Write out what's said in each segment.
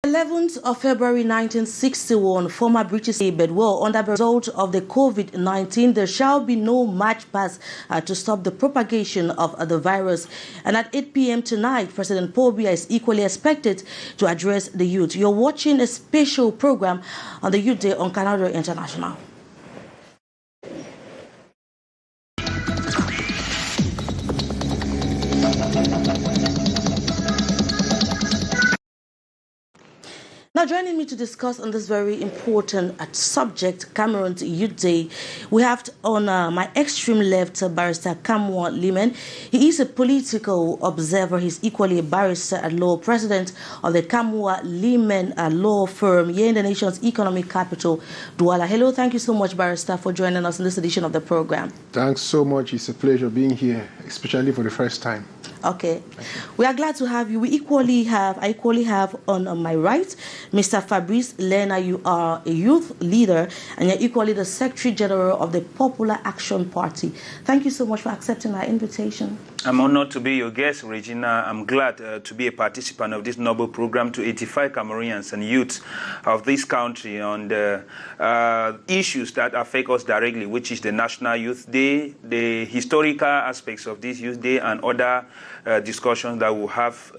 11th of February 1961, former British Bedwell, under the result of the COVID-19, there shall be no march past to stop the propagation of the virus. And at 8 p.m. tonight, President Paul Biya is equally expected to address the youth. You're watching a special program on the Youth Day on Canal International. Now, joining me to discuss on this very important subject, Cameroon's Youth Day, we have on my extreme left, Barrister Cameroon Limen. He is a political observer. He's equally a barrister at law, president of the Cameroon Limen law firm here in the nation's economic capital, Douala. Hello, thank you so much, Barrister, for joining us in this edition of the program. Thanks so much. It's a pleasure being here, especially for the first time. Okay, we are glad to have you. I equally have on my right Mr. Fabrice. You are a youth leader and you're equally the Secretary General of the Popular Action Party. Thank you so much for accepting our invitation. I'm honored to be your guest, Regina. I'm glad to be a participant of this noble program to 85 Cameroonians and youth of this country on the issues that affect us directly, which is the National Youth Day, the historical aspects of this Youth Day, and other discussions that we'll have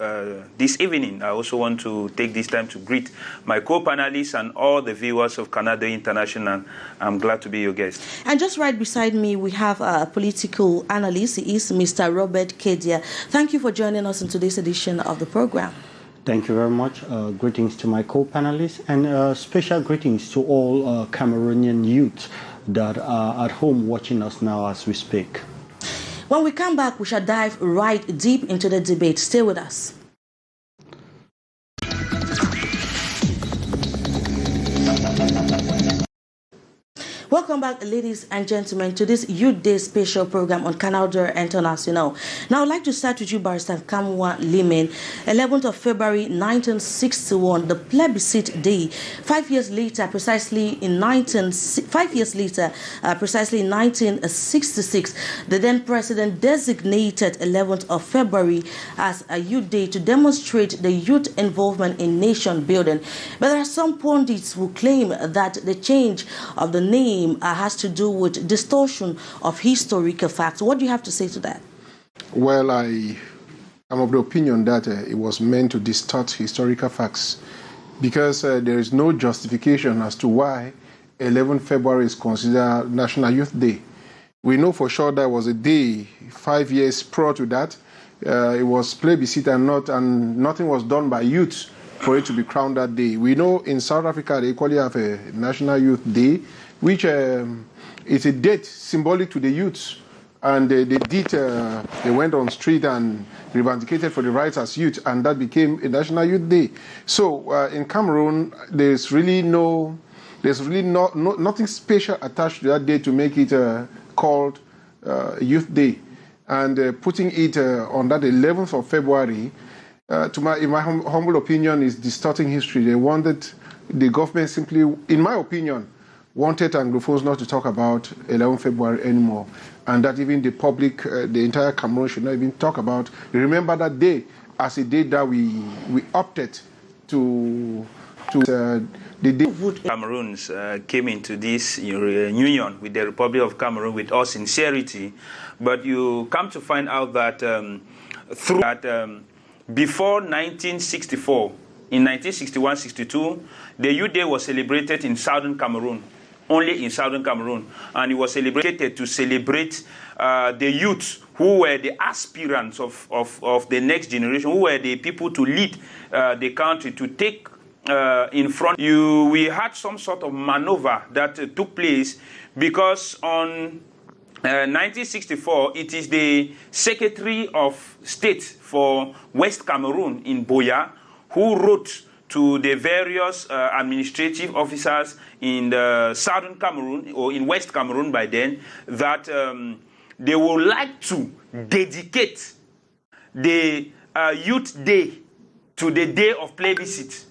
this evening. I also want to take this time to greet my co-panelists and all the viewers of Canal International. I'm glad to be your guest. And just right beside me, we have a political analyst. He is Mr. Robert Kedia. Thank you for joining us in today's edition of the program. Thank you very much. Greetings to my co-panelists and special greetings to all Cameroonian youth that are at home watching us now as we speak. When we come back, we shall dive right deep into the debate. Stay with us. Welcome back, ladies and gentlemen, to this Youth Day special program on Canal International. Now, I'd like to start with you, Barrister Cameroon Limen. 11th of February 1961, the plebiscite day. 5 years later, precisely in 1966, the then president designated 11th of February as a Youth Day to demonstrate the youth involvement in nation building. But there are some pundits who claim that the change of the name has to do with distortion of historical facts. What do you have to say to that? Well, I am of the opinion that it was meant to distort historical facts because there is no justification as to why 11 February is considered National Youth Day. We know for sure there was a day 5 years prior to that. It was plebiscite and nothing was done by youth for it to be crowned that day. We know in South Africa they equally have a National Youth Day, which is a date symbolic to the youths. And they went on street and revendicated for the rights as youth, and that became a National Youth Day. So in Cameroon, there's really nothing special attached to that day to make it called Youth Day. And putting it on that 11th of February, in my humble opinion, is distorting history. The government simply, in my opinion, wanted Anglophones not to talk about 11 February anymore, and that even the public, the entire Cameroon should not even talk about. Remember that day as a day that we opted to the day. Cameroons came into this union with the Republic of Cameroon with all sincerity, but you come to find out that before 1964, in 1961-62, the Youth Day was celebrated in southern Cameroon, only in southern Cameroon, and it was celebrated to celebrate the youth who were the aspirants of the next generation, who were the people to lead the country, to take in front. We had some sort of maneuver that took place because on 1964, it is the Secretary of State for West Cameroon in Boya who wrote to the various administrative officers in the southern Cameroon, or in West Cameroon by then, that they would like to dedicate the Youth Day to the day of plebiscite,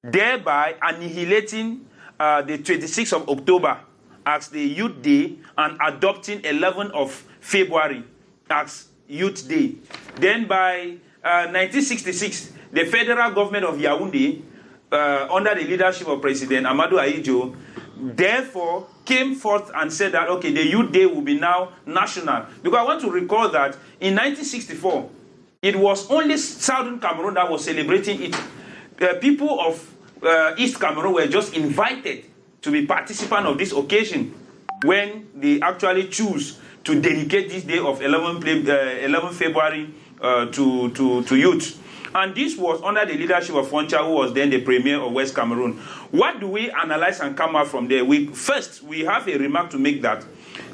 thereby annihilating the 26th of October as the Youth Day and adopting 11th of February as Youth Day. Then by 1966, the federal government of Yaoundé under the leadership of President Amadou Ahidjo, therefore came forth and said that, okay, the Youth Day will be now national. Because I want to recall that in 1964, it was only Southern Cameroon that was celebrating it. People of East Cameroon were just invited to be participants of this occasion when they actually choose to dedicate this day of 11 February to youth. And this was under the leadership of Foncha, who was then the premier of West Cameroon. What do we analyze and come out from there? First, we have a remark to make that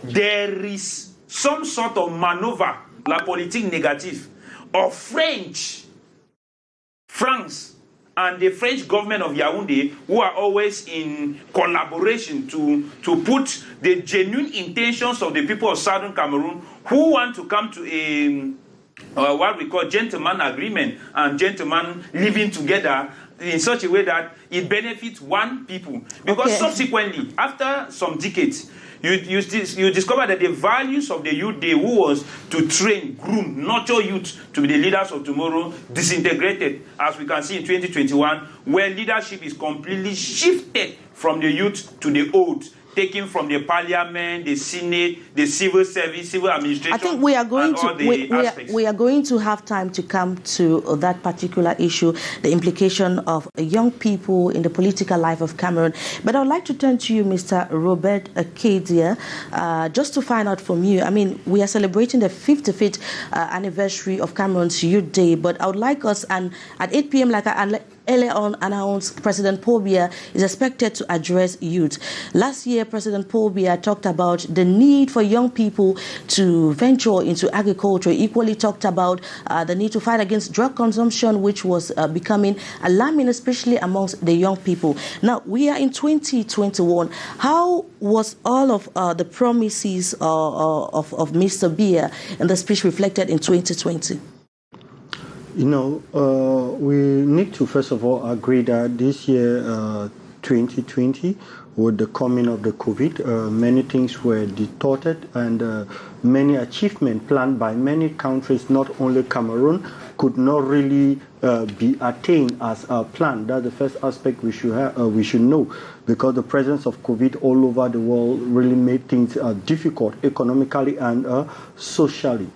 there is some sort of maneuver, la politique négative, of France, and the French government of Yaoundé, who are always in collaboration to put the genuine intentions of the people of Southern Cameroon who want to come to a what we call gentleman agreement and gentleman living together in such a way that it benefits one people. Because subsequently, after some decades, you discover that the values of the Youth Day, who was to train, groom, nurture youth to be the leaders of tomorrow, disintegrated, as we can see in 2021, where leadership is completely shifted from the youth to the old, taken from the parliament, the senate, the civil service, civil administration. I think we are going we are going to have time to come to that particular issue, the implication of young people in the political life of Cameroon. But I would like to turn to you, Mr. Robert Arcadia, just to find out from you. I mean, we are celebrating the 55th anniversary of Cameroon's Youth Day, but I would like us, and at 8 p.m., like earlier on announced, President Paul Biya is expected to address youth. Last year, President Paul Biya talked about the need for young people to venture into agriculture. Equally talked about the need to fight against drug consumption, which was becoming alarming, especially amongst the young people. Now, we are in 2021. How was all of the promises of Mr. Biya in the speech reflected in 2020? You know, we need to first of all agree that this year, 2020, with the coming of the COVID, many things were distorted, and many achievements planned by many countries, not only Cameroon, could not really be attained as planned. That's the first aspect we should know, because the presence of COVID all over the world really made things difficult economically and socially.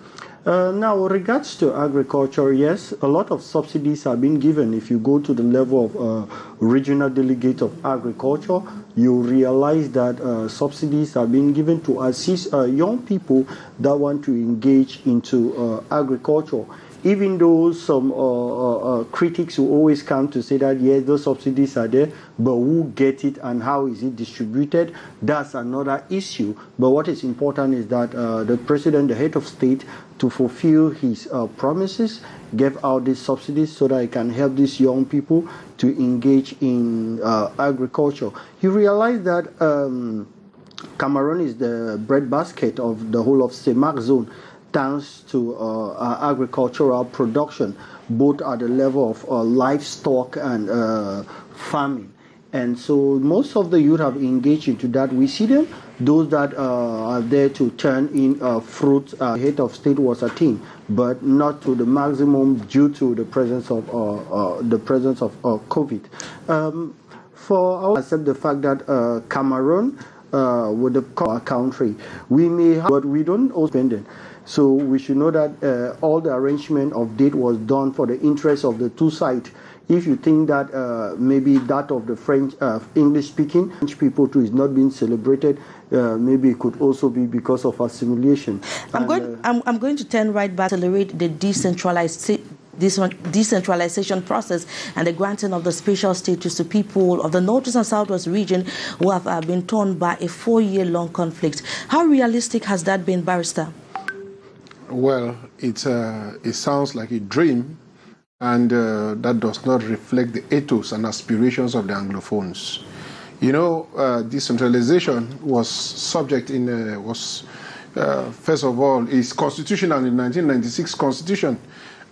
Now, with regards to agriculture, yes, a lot of subsidies have been given. If you go to the level of regional delegates of agriculture, you realize that subsidies have been given to assist young people that want to engage into agriculture. Even though some critics will always come to say that, yes, those subsidies are there, but who gets it and how is it distributed, that's another issue. But what is important is that the president, the head of state, to fulfill his promises, gave out these subsidies so that he can help these young people to engage in agriculture. You realize that Cameroon is the breadbasket of the whole of Semak zone, thanks to agricultural production, both at the level of livestock and farming. And so most of the youth have engaged into that. We see them, those that are there to turn in fruit. Head of state was attained, but not to the maximum due to the presence of COVID. For I accept the fact that Cameroon, with the country, we may have, but we don't spend it. So we should know that all the arrangement of date was done for the interest of the two sides. If you think that maybe that of the French, English-speaking French people too is not being celebrated, maybe it could also be because of assimilation. I'm going to turn right back to accelerate the decentralization process and the granting of the special status to people of the North and Southwest region who have been torn by a 4-year-long conflict. How realistic has that been, Barrister? Well, it sounds like a dream, and that does not reflect the ethos and aspirations of the Anglophones. You know, decentralization was subject in, first of all, is constitutional in the 1996 Constitution,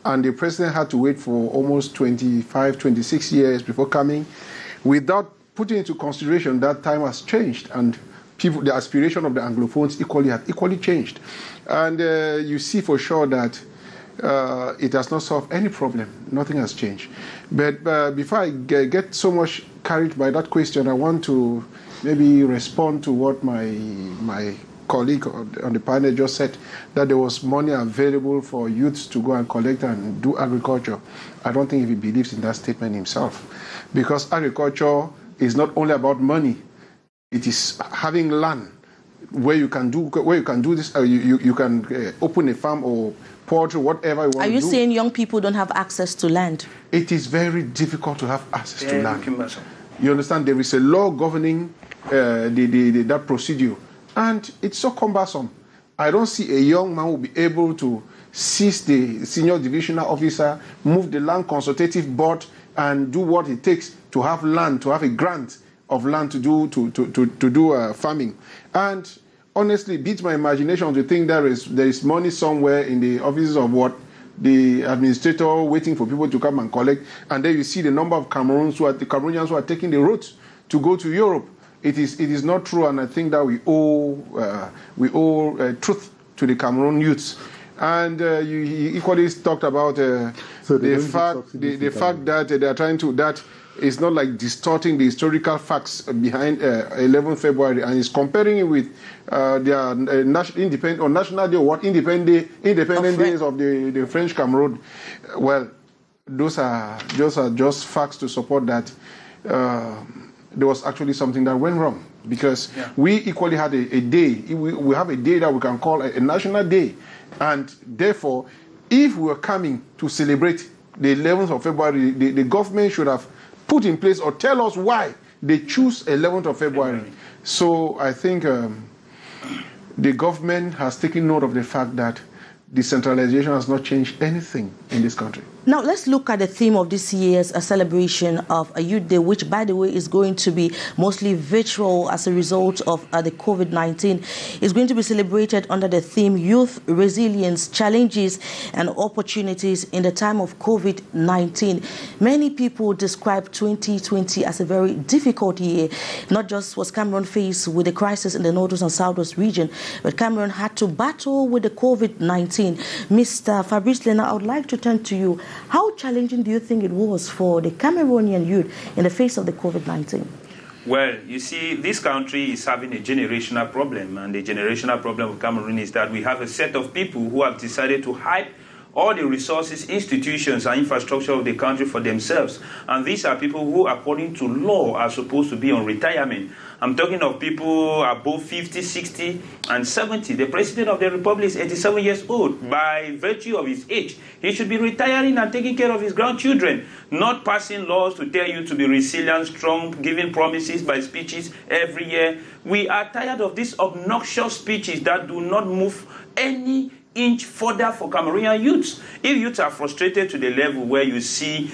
and the president had to wait for almost 25, 26 years before coming. Without putting into consideration that time has changed, and the aspiration of the Anglophones have equally changed. And you see for sure that it has not solved any problem. Nothing has changed. But before I get so much carried by that question, I want to maybe respond to what my colleague on the panel just said, that there was money available for youths to go and collect and do agriculture. I don't think he believes in that statement himself, because agriculture is not only about money. It is having land where you can do this. You can open a farm or poultry, whatever you want to do. Are you saying young people don't have access to land? It is very difficult to have access to land. You understand? There is a law governing that procedure. And it's so cumbersome. I don't see a young man who will be able to seize the senior divisional officer, move the land consultative board, and do what it takes to have land, to have a grant of land to do farming. And honestly, it beats my imagination to think there is money somewhere in the offices of the administrator waiting for people to come and collect. And then you see the number of Cameroonians who are taking the route to go to Europe. It is not true, and I think that we owe truth to the Cameroon youths. And you equally talked about the fact that they are trying to, that it's not like distorting the historical facts behind 11 February, and it's comparing it with their national day, what independent days of the French Cameroon. Well, those are just facts to support that. There was actually something that went wrong, because we equally had a day. We have a day that we can call a national day. And therefore, if we were coming to celebrate the 11th of February, the government should have put in place or tell us why they choose 11th of February. So I think the government has taken note of the fact that decentralization has not changed anything in this country. Now, let's look at the theme of this year's celebration of a Youth Day, which, by the way, is going to be mostly virtual as a result of the COVID-19. It's going to be celebrated under the theme Youth Resilience, Challenges and Opportunities in the Time of COVID-19. Many people describe 2020 as a very difficult year. Not just was Cameroon faced with the crisis in the Northwest and Southwest region, but Cameroon had to battle with the COVID-19. Mr. Fabrice, I would like to turn to you. How challenging do you think it was for the Cameroonian youth in the face of the COVID-19? Well, you see, this country is having a generational problem, and the generational problem of Cameroon is that we have a set of people who have decided to hype all the resources, institutions, and infrastructure of the country for themselves. And these are people who, according to law, are supposed to be on retirement. I'm talking of people above 50, 60, and 70. The President of the Republic is 87 years old. By virtue of his age, he should be retiring and taking care of his grandchildren, not passing laws to tell you to be resilient, strong, giving promises by speeches every year. We are tired of these obnoxious speeches that do not move any inch further for Cameroonian youths. If youths are frustrated to the level where you see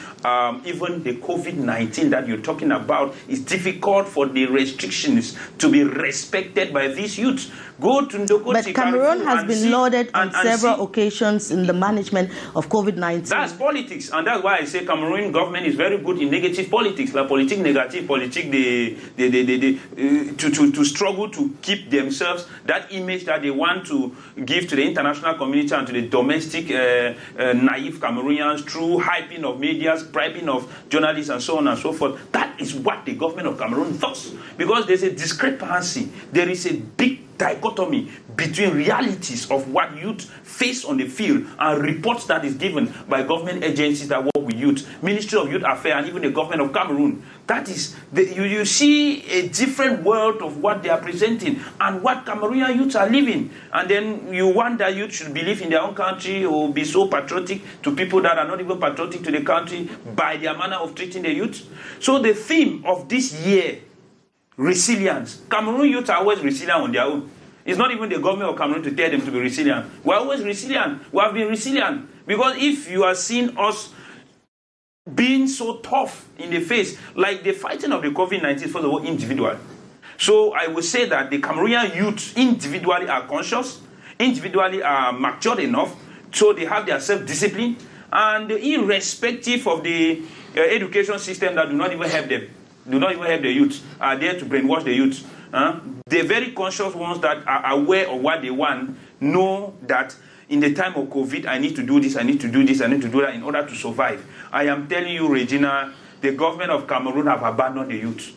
even the COVID-19 that you're talking about, it's difficult for the restrictions to be respected by these youths. Go to Ndoko. But Cameroon has been lauded on several occasions in the management of COVID-19. That's politics, and that's why I say Cameroon government is very good in negative politics, like politique negative, politique to struggle to keep themselves that image that they want to give to the international community and to the domestic naive Cameroonians through hyping of media, bribing of journalists, and so on and so forth. That is what the government of Cameroon does, because there's a discrepancy. There is a big dichotomy between realities of what youth face on the field and reports that is given by government agencies that work with youth, Ministry of Youth Affairs, and even the government of Cameroon. That is, you see a different world of what they are presenting and what Cameroonian youths are living. And then you want that youth should believe in their own country or be so patriotic to people that are not even patriotic to the country by their manner of treating the youth. So the theme of this year, resilience. Cameroon youth are always resilient on their own. It's not even the government of Cameroon to tell them to be resilient. We're always resilient. We have been resilient. Because if you are seeing us being so tough in the face, like the fighting of the COVID-19, first of all, individual. So I would say that the Cameroonian youth individually are conscious, individually are matured enough, so they have their self-discipline, and irrespective of the education system that do not even help them, do not even help the youth, are there to brainwash the youth. The very conscious ones that are aware of what they want know that in the time of COVID, I need to do this, I need to do this, I need to do that in order to survive. I am telling you, Regina, the government of Cameroon have abandoned the youth.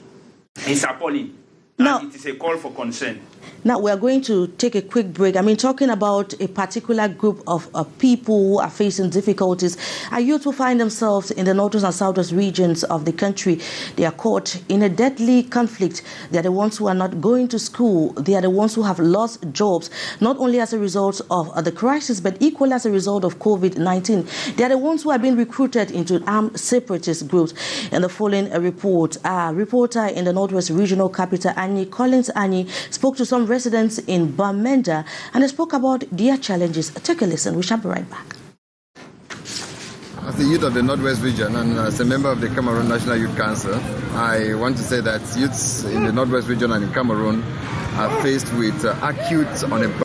It's appalling. And it is a call for concern. Now, we are going to take a quick break. I mean, talking about a particular group of people who are facing difficulties, are youth who find themselves in the northwest and southwest regions of the country. They are caught in a deadly conflict. They are the ones who are not going to school. They are the ones who have lost jobs, not only as a result of the crisis, but equally as a result of COVID-19. They are the ones who are being recruited into armed separatist groups. In the following report, a reporter in the northwest regional capital, Annie Collins spoke to some residents in Bamenda and they spoke about their challenges. Take a listen. We shall be right back. As the youth of the Northwest region and as a member of the Cameroon National Youth Council, I want to say that youths in the Northwest region and in Cameroon are faced with acute unemployment.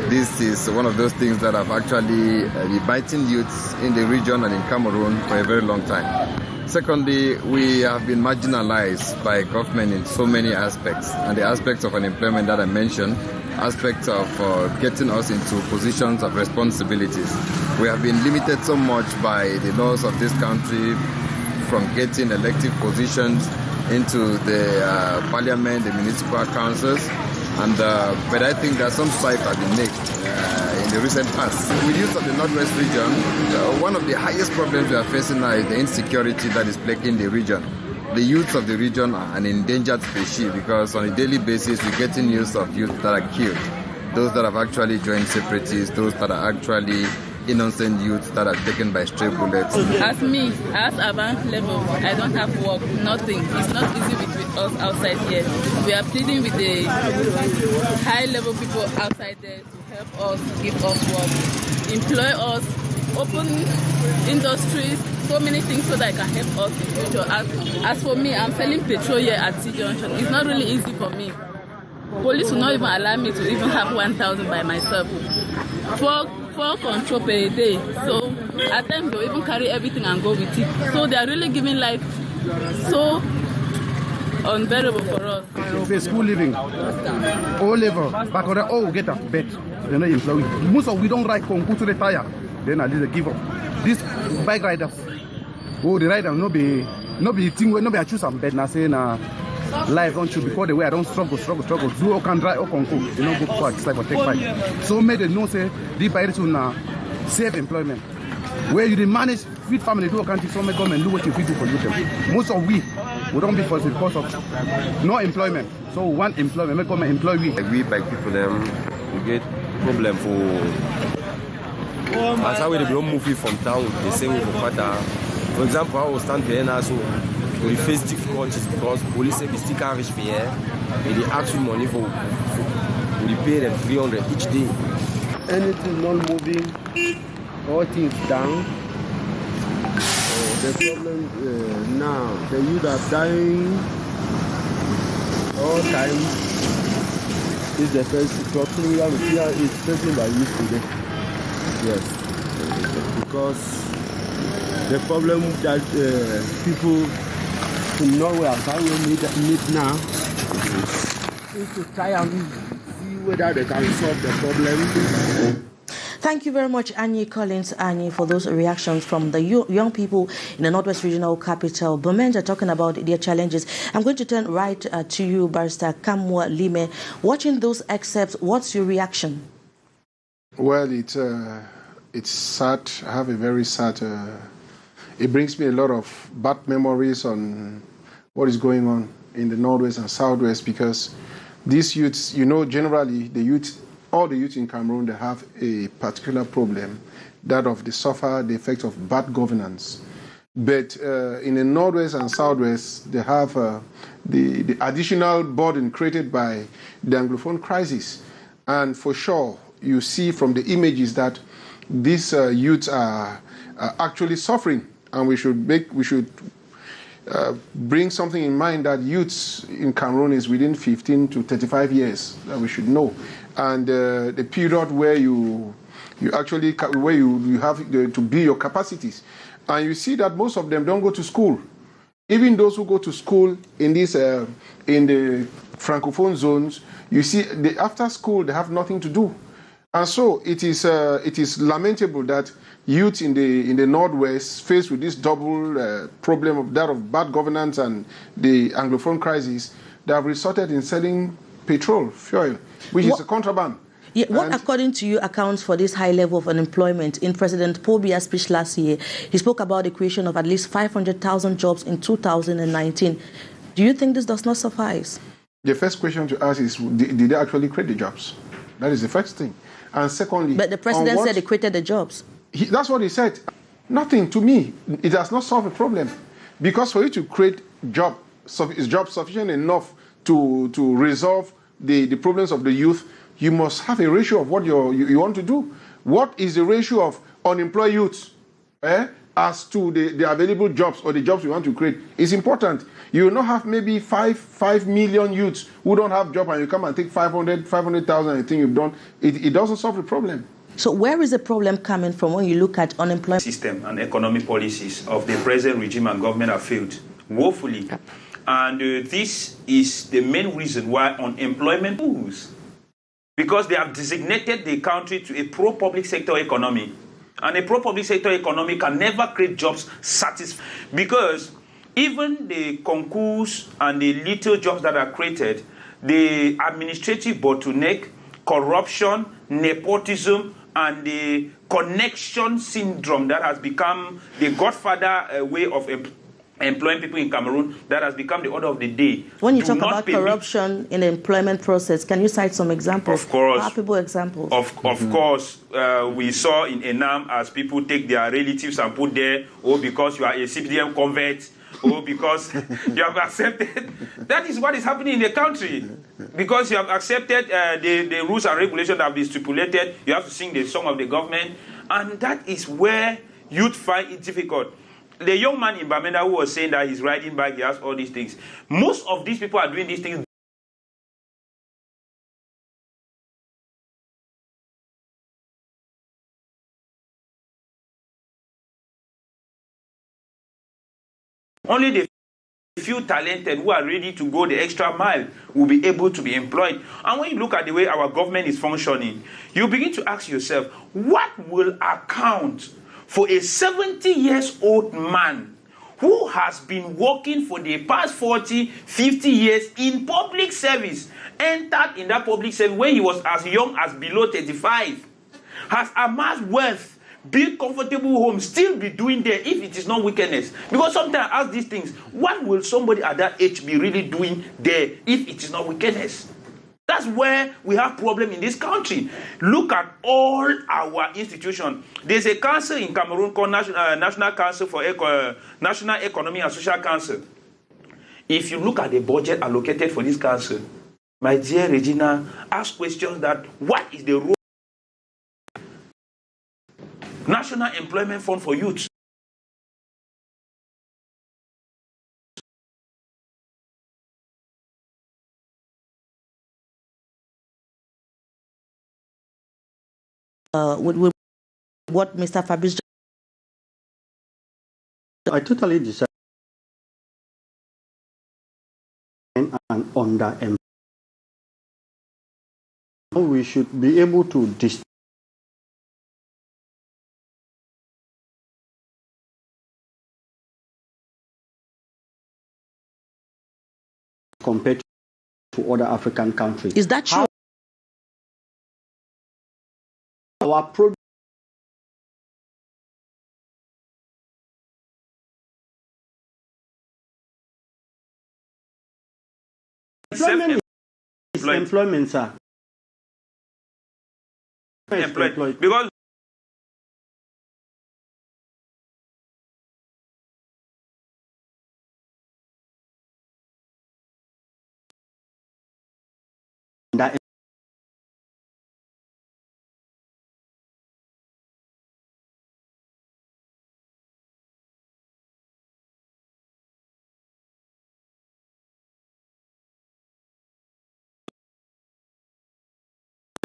This is one of those things that have actually been biting youths in the region and in Cameroon for a very long time. Secondly, we have been marginalized by government in so many aspects, and the aspects of unemployment that I mentioned, aspects of getting us into positions of responsibilities. We have been limited so much by the laws of this country from getting elective positions into the parliament, the municipal councils, and but I think that some strides have been made in the recent past. With youth of the Northwest region, one of the highest problems we are facing now is the insecurity that is plaguing the region. The youths of the region are an endangered species because on a daily basis we're getting news of youth that are killed. Those that have actually joined separatists, those that are actually innocent youths that are taken by stray bullets. As me, as avant level, I don't have work, nothing. It's not easy with us outside here. We are pleading with the high level people outside there to help us, give us work, employ us, open industries, so many things so that I can help us in the future. As for me, I'm selling petrol here at T Junction. It's not really easy for me. Police will not even allow me to even have 1,000 by myself. For control per day. So at times they'll even carry everything and go with it. So they are really giving life so unbearable for us. It's school living, O level, back on the oh get a bet. They're not employed. Most of we don't ride concours to retire. Then at least they give up. These bike riders, oh the rider no be thing no be I choose some bed now saying life don't choose because the way I don't struggle. Do can drive or concours. You know go for it's like for take bike. So made they know say the bike to save employment. Where you manage feed family do can't some government do what you feed do for them. Most of we don't be forced because of no employment. So one employment make government employ we by people we get problem for as how they don't move from town the same way for Qatar. For example, I was stand here now so we face difficulties because police say we still can't reach here and they ask for money for we pay them 300 each day. Anything not moving, all things down. The problem now, the youth are dying all time. Is the first problem we have here is facing by youth today. Yes, because the problem that people from Norway are trying to meet now is to try and see whether they can solve the problem. Thank you very much, Annie Collins, for those reactions from the young people in the Northwest Regional Capital, Bamenda, talking about their challenges. I'm going to turn right to you, Barrister Kamwa Lime. Watching those excerpts, what's your reaction? Well, it's sad. I have a very sad. It brings me a lot of bad memories on what is going on in the Northwest and Southwest because these youths, you know, generally all the youth in Cameroon, they have a particular problem, that of they suffer the effect of bad governance. But in the Northwest and Southwest, they have the additional burden created by the Anglophone crisis. And for sure, you see from the images that these youths are actually suffering, and we should bring something in mind that youths in Cameroon is within 15 to 35 years that we should know, and the period where you have to build your capacities, and you see that most of them don't go to school. Even those who go to school in this in the francophone zones, you see after school they have nothing to do. And so it is lamentable that youth in the Northwest, faced with this double problem of that of bad governance and the Anglophone crisis, they have resorted in selling petrol, fuel, which is a contraband. Yeah, what, according to you, accounts for this high level of unemployment? In President Paul Biya's speech last year, he spoke about the creation of at least 500,000 jobs in 2019. Do you think this does not suffice? The first question to ask is, did they actually create the jobs? That is the first thing. And secondly... But the president said they created the jobs. That's what he said. Nothing, to me. It does not solve a problem. Because for you to create jobs sufficient enough to resolve the problems of the youth, you must have a ratio of what you want to do. What is the ratio of unemployed youth as to the available jobs or the jobs you want to create? It's important. You will not have maybe 5 million youths who don't have job, and you come and take 500,000 and you think you've done. It doesn't solve the problem. So where is the problem coming from when you look at unemployment? System and economic policies of the present regime and government have failed woefully. And this is the main reason why unemployment moves. Because they have designated the country to a pro-public sector economy. And a pro-public sector economy can never create jobs satisfying. Because even the concours and the little jobs that are created, the administrative bottleneck, corruption, nepotism, and the connection syndrome that has become the godfather way of employing people in Cameroon, that has become the order of the day. When you talk about corruption in the employment process, can you cite some examples? Of course. Palpable examples. Of course, we saw in Enam as people take their relatives and put there, because you are a CPDM convert, because you have accepted. That is what is happening in the country. Because you have accepted the rules and regulations that have been stipulated, you have to sing the song of the government. And that is where youth find it difficult. The young man in Bamenda who was saying that he's riding back, he has all these things. Most of these people are doing these things. Only the few talented who are ready to go the extra mile will be able to be employed. And when you look at the way our government is functioning, you begin to ask yourself, what will account for a 70-year-old man who has been working for the past 40, 50 years in public service, entered in that public service when he was as young as below 35, has amassed wealth, built comfortable homes, still be doing there if it is not wickedness? Because sometimes I ask these things, what will somebody at that age be really doing there if it is not wickedness? That's where we have problem in this country. Look at all our institutions. There's a council in Cameroon called National Council for National Economy and Social Council. If you look at the budget allocated for this council, my dear Regina, ask questions that what is the role of National Employment Fund for Youth? With what Mr. Fabrice... I totally disagree. And underemployment. We should be able to distinguish compared to other African countries. Is that true? Our product employment is employment, sir. Employed. Because that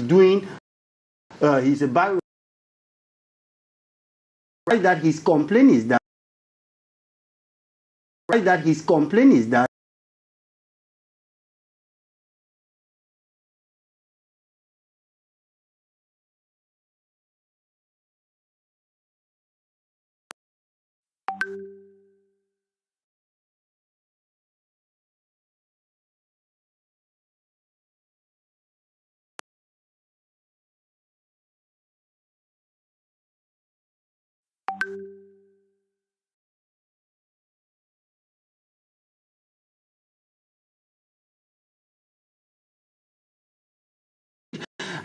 doing he's a bio that his complaint is that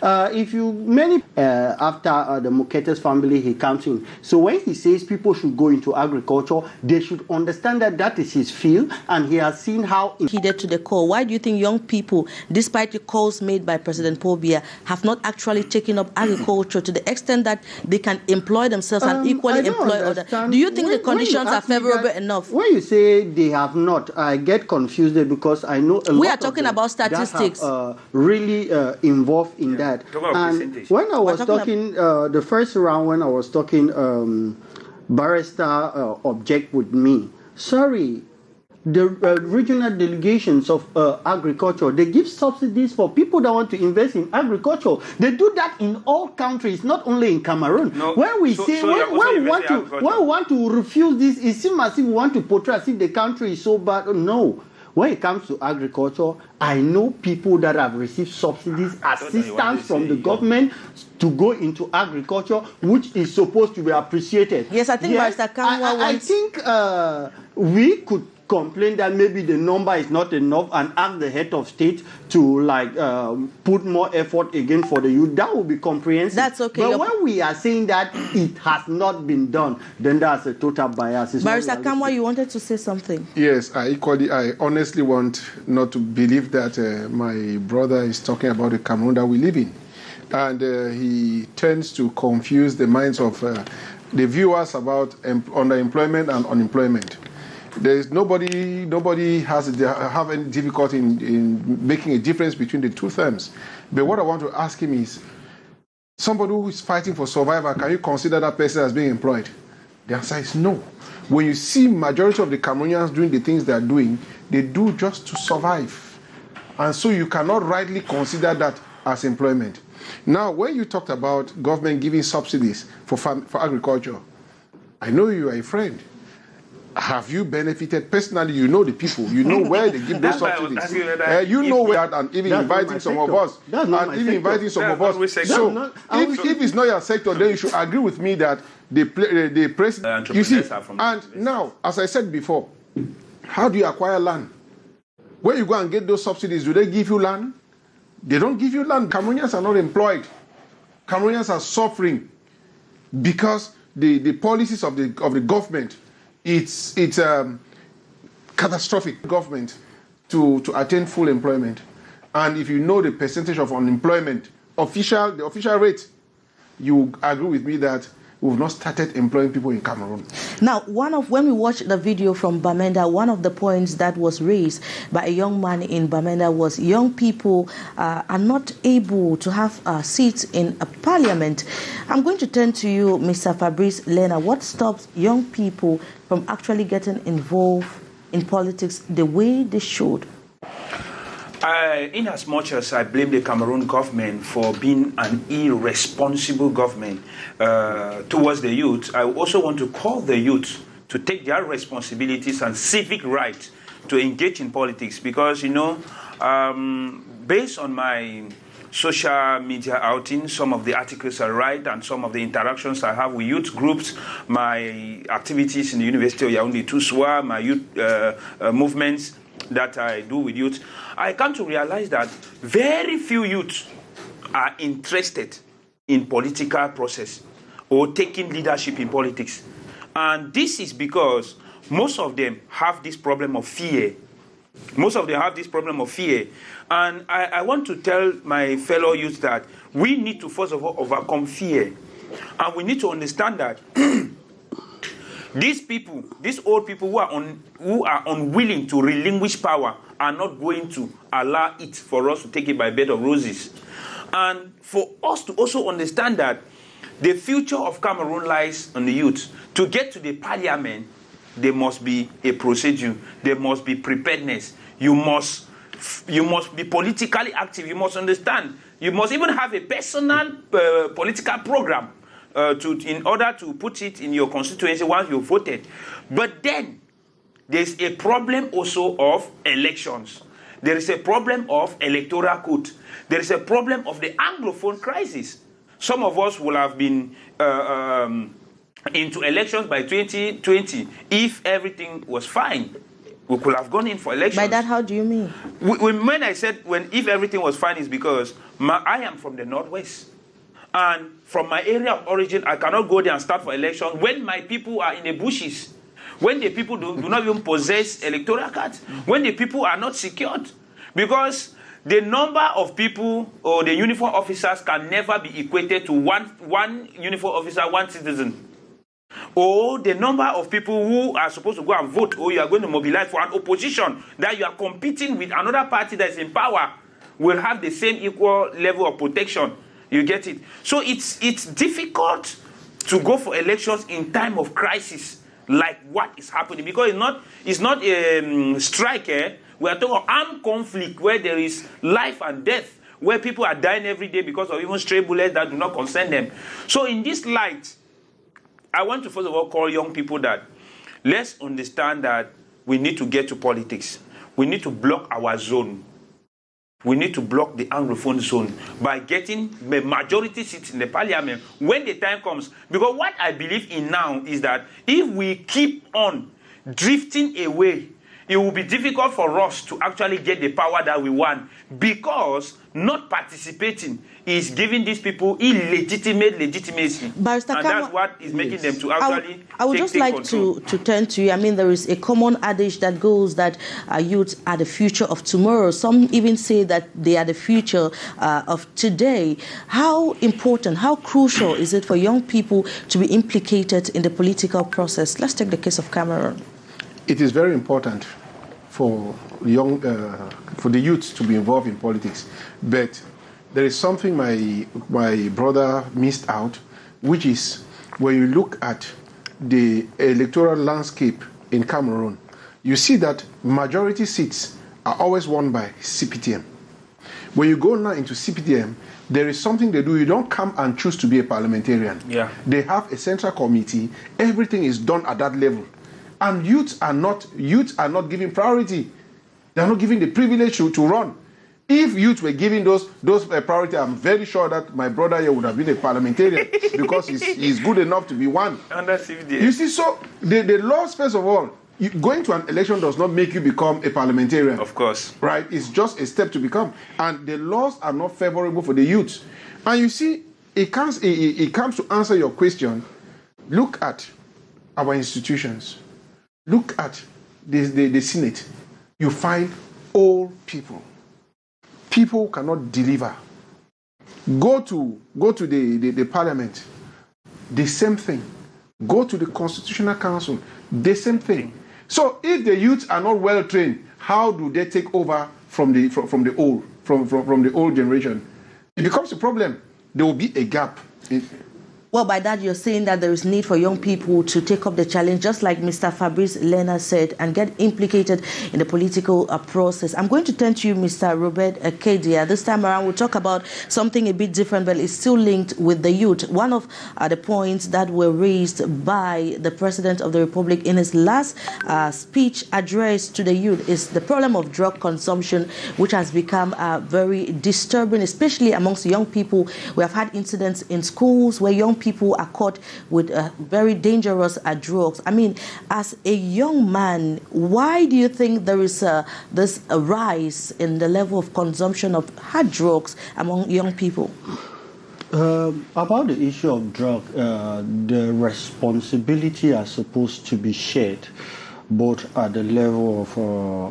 After the Mukete's family, he comes in. So when he says people should go into agriculture, they should understand that that is his field, and he has seen how heeded to the call. Why do you think young people, despite the calls made by President Paul Biya, have not actually taken up agriculture to the extent that they can employ themselves and equally employ others? Do you think the conditions are favorable enough? When you say they have not, I get confused there because I know we are talking about statistics. Really involved in that. And when I was talking, the first round, when I was talking, barrister object with me. Sorry, the regional delegations of agriculture, they give subsidies for people that want to invest in agriculture. They do that in all countries, not only in Cameroon. No, when we want to refuse this, it seems as if we want to portray as if the country is so bad. No. When it comes to agriculture, I know people that have received subsidies, assistance from the government to go into agriculture, which is supposed to be appreciated. Yes, I think Barrister Kamwa I think we could complain that maybe the number is not enough and ask the head of state to put more effort again for the youth. That would be comprehensive. That's okay. But when we are saying that it has not been done, then that's a total bias. Barrister Kamwa, you wanted to say something? Yes, I honestly want not to believe that my brother is talking about the Cameroon that we live in. And he tends to confuse the minds of the viewers about underemployment and unemployment. There is nobody have any difficulty in making a difference between the two terms. But what I want to ask him is, somebody who is fighting for survival, can you consider that person as being employed? The answer is no. When you see majority of the Cameroonians doing the things they are doing, they do just to survive. And so you cannot rightly consider that as employment. Now, when you talked about government giving subsidies for agriculture, I know you are a friend. Have you benefited personally? You know the people. You know where they give those subsidies. You know where, and even inviting some of us. So if it's not your sector, then you should agree with me that they press. You see, and now, as I said before, how do you acquire land? When you go and get those subsidies, do they give you land? They don't give you land. Cameroonians are not employed. Cameroonians are suffering because the policies of the government. It's catastrophic government to attain full employment. And if you know the percentage of unemployment, the official rate, you agree with me that we've not started employing people in Cameroon. Now, when we watched the video from Bamenda, one of the points that was raised by a young man in Bamenda was young people are not able to have seats in a parliament. I'm going to turn to you, Mr. Fabrice Lena. What stops young people from actually getting involved in politics the way they should? In as much as I blame the Cameroon government for being an irresponsible government towards the youth, I also want to call the youth to take their responsibilities and civic right to engage in politics. Because, you know, based on my social media outing, some of the articles I write and some of the interactions I have with youth groups, my activities in the University of Yaoundé, tous, my youth movements that I do with youth, I come to realize that very few youths are interested in political process or taking leadership in politics. And this is because most of them have this problem of fear. Most of them have this problem of fear. And I want to tell my fellow youth that we need to first of all overcome fear. And we need to understand that these people, these old people who are unwilling to relinquish power are not going to allow it for us to take it by bed of roses. And for us to also understand that the future of Cameroon lies on the youth. To get to the parliament, there must be a procedure. There must be preparedness. You must be politically active. You must understand. You must even have a personal political program in order to put it in your constituency once you voted. But then, there's a problem also of elections. There is a problem of electoral code. There is a problem of the Anglophone crisis. Some of us will have been into elections by 2020 if everything was fine. We could have gone in for elections. By that, how do you mean? When I said, if everything was fine, is because I am from the Northwest. And from my area of origin, I cannot go there and start for election when my people are in the bushes. When the people do not even possess electoral cards. When the people are not secured. Because the number of people or the uniform officers can never be equated to one uniform officer, one citizen. Or the number of people who are supposed to go and vote, or you are going to mobilize for an opposition that you are competing with another party that is in power, will have the same equal level of protection. You get it? So it's difficult to go for elections in time of crisis like what is happening, because it's not a strike. We are talking of armed conflict where there is life and death, where people are dying every day because of even stray bullets that do not concern them. So in this light, I want to first of all call young people that let's understand that we need to get to politics. We need to block our zone. We need to block the Anglophone zone by getting the majority seats in the parliament when the time comes. Because what I believe in now is that if we keep on drifting away, it will be difficult for us to actually get the power that we want, because not participating is giving these people illegitimate legitimacy. And that's what is making them to actually I would just like to turn to you. I mean, there is a common adage that goes that youth are the future of tomorrow. Some even say that they are the future of today. How important, how crucial is it for young people to be implicated in the political process? Let's take the case of Cameroon. It is very important for the youth to be involved in politics, but there is something my brother missed out, which is when you look at the electoral landscape in Cameroon, you see that majority seats are always won by CPTM. When you go now into CPTM, there is something they do. You don't come and choose to be a parliamentarian. Yeah. They have a central committee. Everything is done at that level. And youths are not given priority. They are not given the privilege to run. If youth were given those priority, I'm very sure that my brother here would have been a parliamentarian because he's good enough to be one. You see, so the laws, first of all, going to an election does not make you become a parliamentarian. Of course. Right? It's just a step to become. And the laws are not favorable for the youth. And you see, it comes to answer your question. Look at our institutions. Look at the Senate. You find old people. People cannot deliver. Go to the Parliament. The same thing. Go to the Constitutional Council. The same thing. So if the youth are not well trained, how do they take over from the old generation? It becomes a problem. There will be a gap. Well, by that you're saying that there is need for young people to take up the challenge, just like Mr. Fabrice Lena said, and get implicated in the political process. I'm going to turn to you, Mr. Robert Arcadia. This time around, we'll talk about something a bit different, but it's still linked with the youth. One of the points that were raised by the President of the Republic in his last speech address to the youth is the problem of drug consumption, which has become very disturbing, especially amongst young people. We have had incidents in schools where young people are caught with very dangerous drugs. I mean, as a young man, why do you think there is this rise in the level of consumption of hard drugs among young people? About the issue of drug, the responsibility are supposed to be shared, both at the level of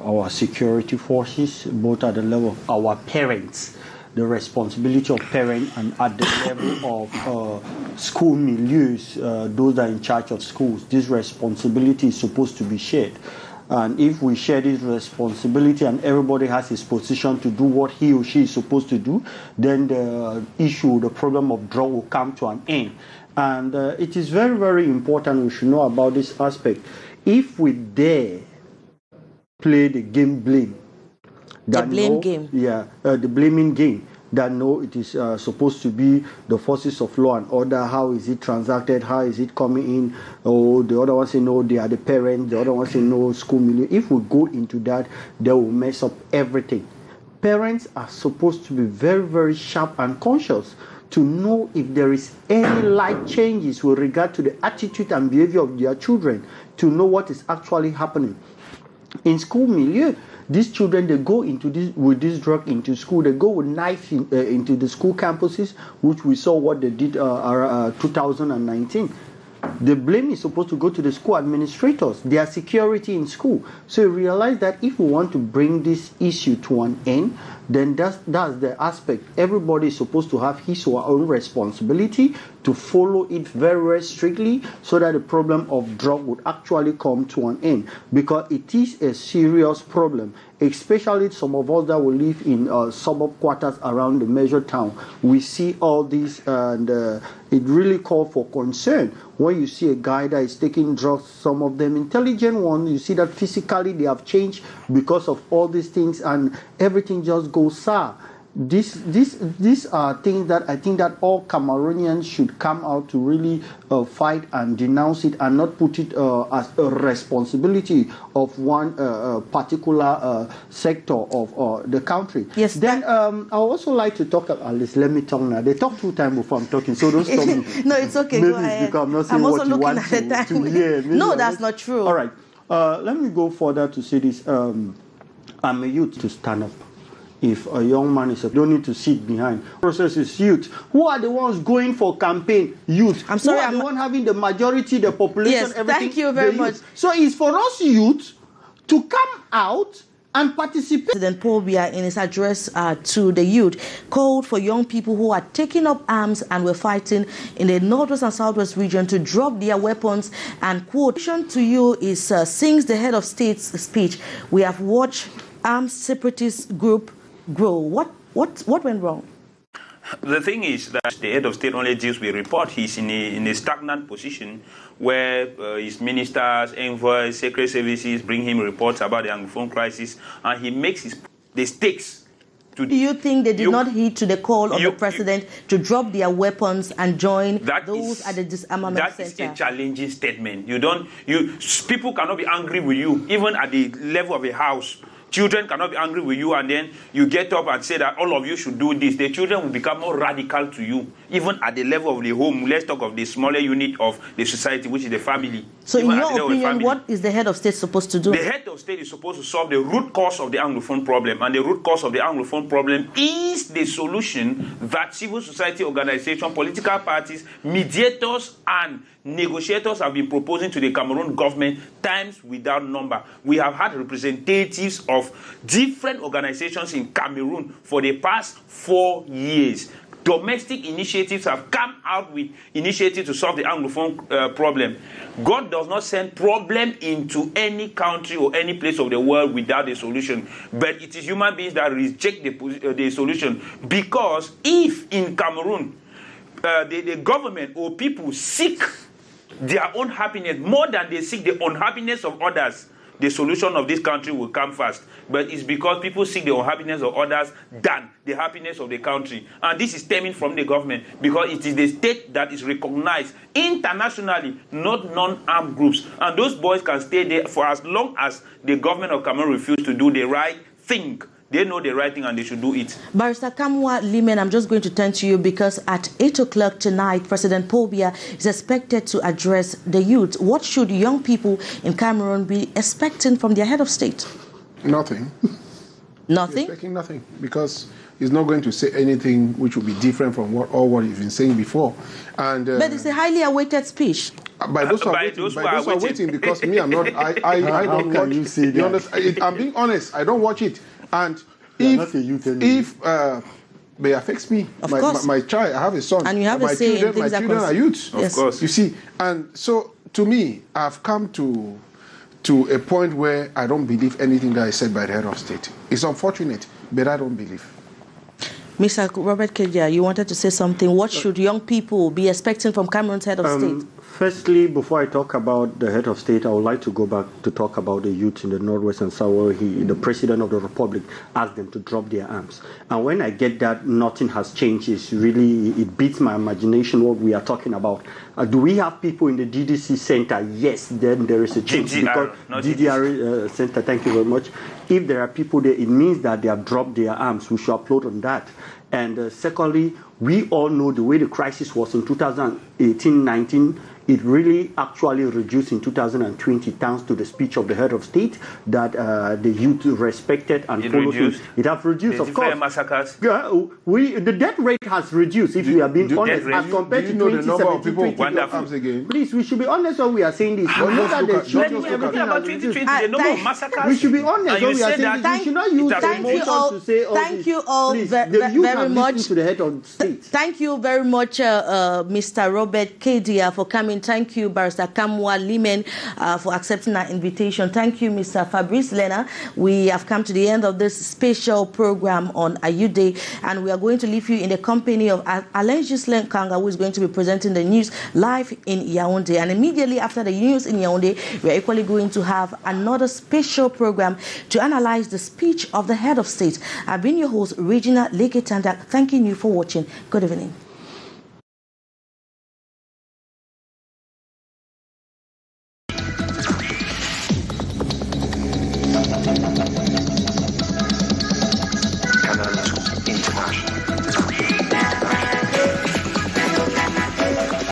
our security forces, both at the level of our parents, the responsibility of parents, and at the level of school milieus, those that are in charge of schools. This responsibility is supposed to be shared. And if we share this responsibility and everybody has his position to do what he or she is supposed to do, then the problem of drug will come to an end. And it is very, very important we should know about this aspect. If we dare play the game blame, the blame game. Yeah, the blaming game. That no, it is supposed to be the forces of law and order. How is it transacted? How is it coming in? Oh, the other one say no, they are the parents. The other one say no, school milieu. If we go into that, they will mess up everything. Parents are supposed to be very, very sharp and conscious to know if there is any light changes with regard to the attitude and behavior of their children, to know what is actually happening. in school milieu. These children, they go into with this drug into school. They go with knife into the school campuses, which we saw what they did 2019. The blame is supposed to go to the school administrators, their security in school. So you realize that if we want to bring this issue to an end, then that's the aspect. Everybody is supposed to have his or her own responsibility to follow it very, very strictly so that the problem of drug would actually come to an end. Because it is a serious problem, especially some of us that will live in suburb quarters around the major town. We see all this and it really calls for concern. When you see a guy that is taking drugs, some of them intelligent ones, you see that physically they have changed because of all these things and everything just goes sour. These are things that I think that all Cameroonians should come out to really fight and denounce it and not put it as a responsibility of one particular sector of the country. Yes. Then I also like to talk about this. Let me talk now. They talk 2 times before I'm talking, so don't stop me. No, it's okay. Maybe go it's ahead. because I'm not saying I'm also what you looking want at the time. to hear. No, that's not true. All right. Let me go further to say this. I'm a youth to stand up. If a young man is, don't need to sit behind. Process is youth. Who are the ones going for campaign? Youth. I'm sorry, Who are the one having the majority, the population, Yes, everything? thank you very much. So it's for us youth to come out and participate. President Paul Biya, in his address to the youth, called for young people who are taking up arms and were fighting in the northwest and southwest region to drop their weapons. And quote, to you is since the head of state's speech, we have watched armed separatist group grow. What went wrong? The thing is that the head of state only deals with report. He's in a stagnant position where his ministers, envoys, secret services bring him reports about the Anglophone crisis, and he makes the stakes. Do you think they did not heed to the call of the president to drop their weapons and join those at the disarmament center? That is a challenging statement. People cannot be angry with you, even at the level of a house. Children cannot be angry with you and then you get up and say that all of you should do this. The children will become more radical to you, even at the level of the home. Let's talk of the smaller unit of the society, which is the family. So even in your opinion, what is the head of state supposed to do? The head of state is supposed to solve the root cause of the Anglophone problem. And the root cause of the Anglophone problem is the solution that civil society organizations, political parties, mediators, and negotiators have been proposing to the Cameroon government times without number. We have had representatives of different organizations in Cameroon for the past 4 years. Domestic initiatives have come out with initiatives to solve the Anglophone problem. God does not send problem into any country or any place of the world without a solution. But it is human beings that reject the solution. Because if in Cameroon, the government or people seek their own happiness more than they seek the unhappiness of others, the solution of this country will come fast. But it's because people seek the unhappiness of others than the happiness of the country. And this is stemming from the government because it is the state that is recognized internationally, not non-armed groups. And those boys can stay there for as long as the government of Cameroon refuses to do the right thing. They know the right thing and they should do it. Barrister Cameroon Limen, I'm just going to turn to you because at 8 o'clock tonight, President Paul Biya is expected to address the youth. What should young people in Cameroon be expecting from their head of state? Nothing. Nothing? Expecting nothing, because he's not going to say anything which will be different from what he's been saying before. And but it's a highly awaited speech. By those who are waiting, because me, I'm not. I don't watch. You say that? I'm being honest. I don't watch it. And if it affects me, my child, I have a son, and you have my a say children, in my children are youths. Of course, you see. And so, to me, I've come to a point where I don't believe anything that is said by the head of state. It's unfortunate, but I don't believe. Mr. Robert Kedia, you wanted to say something. What should young people be expecting from Cameroon's head of state? Firstly, before I talk about the head of state, I would like to go back to talk about the youth in the Northwest and South, where the President of the Republic asked them to drop their arms. And when I get that nothing has changed, it beats my imagination what we are talking about. Do we have people in the DDC center? Yes, then there is a change. DDR center, thank you very much. If there are people there, it means that they have dropped their arms. We should applaud on that. And secondly, we all know the way the crisis was in 2018-19. it really actually reduced in 2020 thanks to the speech of the head of state that the youth respected and followed him. It has reduced, of course. Massacres? Yeah, the death rate has reduced, if we are being honest, as compared to 2017. Please, we should be honest when we are saying this. We know that the we should be honest when we are saying this. We should not use emotion to say all this. Thank you all very much. To the head of state. Thank you very much, Mr. Robert Kedia, for coming. Thank you, Barrister Kamwa Limen, for accepting our invitation. Thank you, Mr. Fabrice Lena. We have come to the end of this special program on Ayude, and we are going to leave you in the company of Alain Ghislain Kanga, who is going to be presenting the news live in Yaoundé. And immediately after the news in Yaoundé, we are equally going to have another special program to analyze the speech of the head of state. I've been your host, Regina Leketandak, thanking you for watching. Good evening.